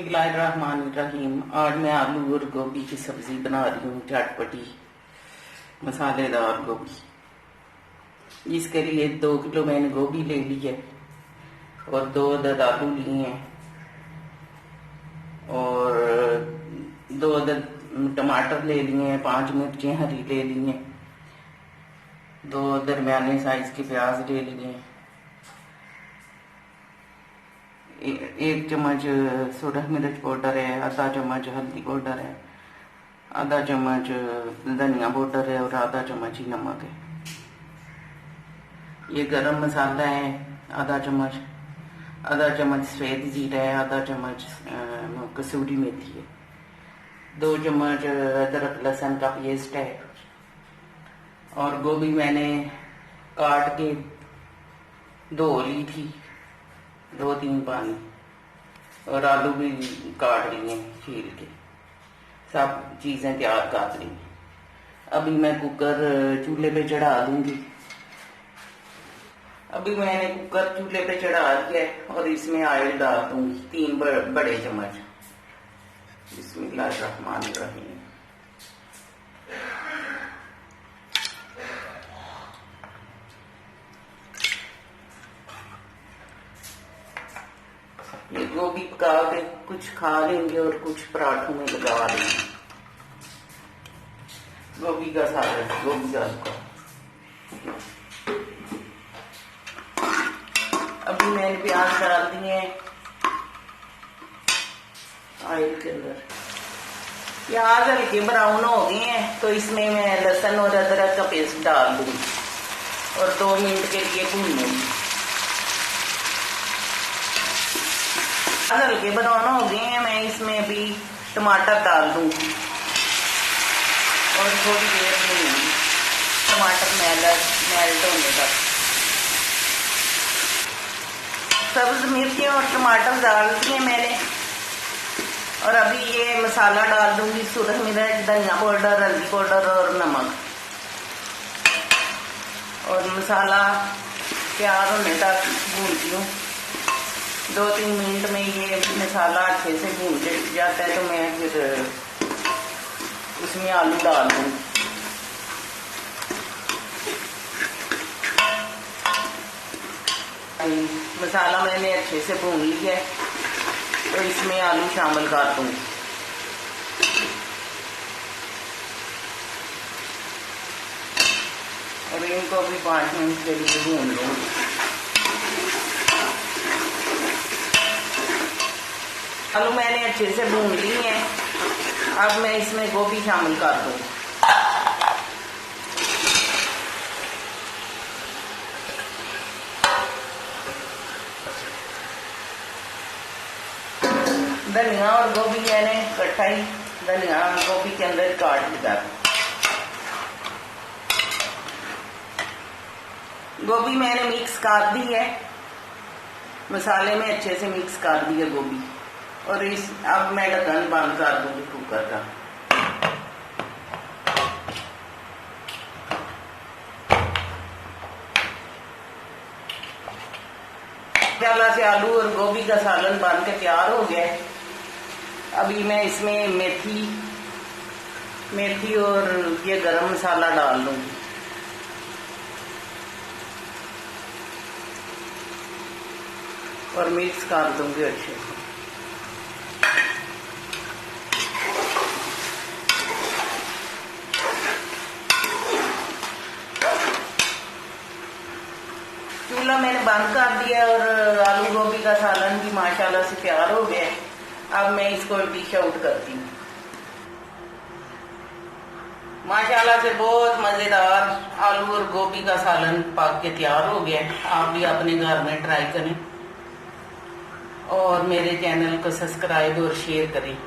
बिस्मिल्लाहिर्रहमानिर्रहीम। आज मैं आलू और गोभी की सब्जी बना रही हूँ, चटपटी मसालेदार गोभी। इसके लिए 2 किलो मैंने गोभी ले ली है और 2 अदद आलू लिए हैं और 2 अदद टमाटर ले लिए हैं, 5 मिर्चें हरी ले ली हैं, 2 दरमियाने साइज के प्याज ले लिए हैं, 1 चम्मच सूरज मिर्च पाउडर है, आधा चम्मच हल्दी पाउडर है, आधा चम्मच धनिया पाउडर है और आधा चम्मच ही नमक है। ये गरम मसाला है आधा चम्मच, आधा चम्मच सफेद जीरा है, आधा चम्मच कसूरी मेथी है, 2 चम्मच अदरक लहसुन का पेस्ट है और गोभी मैंने काट के धो ली थी 2-3 पानी, और आलू भी काट लिए छील के, सब चीजें तैयार कर ली। अभी मैं कुकर चूल्हे पे चढ़ा दूंगी। अभी मैंने कुकर चूल्हे पे चढ़ा दिया और इसमें ऑयल डाल दूंगी 3 बड़े चम्मच। बिस्मिल्लाहिर्रहमानिर्रहीम। ये गोभी पका के कुछ खा लेंगे और कुछ पराठों में लगा लेंगे। गोभी का सालन, गोभी का हलवा। अभी मैंने प्याज डाल दिए ऑयल के अंदर। प्याज हल्के ब्राउन हो गए हैं तो इसमें मैं लहसुन और अदरक का पेस्ट डाल दूंगी और 2 मिनट के लिए भूनूंगी। हल्के ब्राउन हो गए हैं, मैं इसमें भी टमाटर डाल दूंगी और थोड़ी देर भूनूंगी टमाटर मेल्ट होने तक। सब्ज मिर्ची और टमाटर डाल दिए मैंने और अभी ये मसाला डाल दूंगी, सूरज मिर्च, धनिया पाउडर, हल्दी पाउडर और नमक, और मसाला तैयार होने तक भूनती हूँ। 2-3 मिनट में ये मसाला अच्छे से भून जाता है तो मैं फिर उसमें आलू डाल दूँगी। मसाला मैंने अच्छे से भून लिया है तो इसमें आलू शामिल कर दूँगी। और इनको भी 5 मिनट के लिए भून लूँगी। आलू मैंने अच्छे से भून ली हैं, अब मैं इसमें गोभी शामिल कर दूँगी। धनिया और गोभी मैंने इकट्ठा ही धनिया गोभी के अंदर काट दिया। गोभी मैंने मिक्स कर दी है, मसाले में अच्छे से मिक्स कर दी है गोभी, और अब मैं ढक्कन बंद कर दूंगी कुकर का। मसाला से आलू और गोभी का सालन बन के तैयार हो गया है। अभी मैं इसमें मेथी और ये गरम मसाला डाल दूंगी और मिक्स कर दूंगी अच्छे से। चूल्हा मैंने बंद कर दिया और आलू गोभी का सालन भी माशाल्लाह से तैयार हो गया है। अब मैं इसको डिश आउट करती हूँ। माशाल्लाह से बहुत मजेदार आलू और गोभी का सालन पक के तैयार हो गया है। आप भी अपने घर में ट्राई करें और मेरे चैनल को सब्सक्राइब और शेयर करें।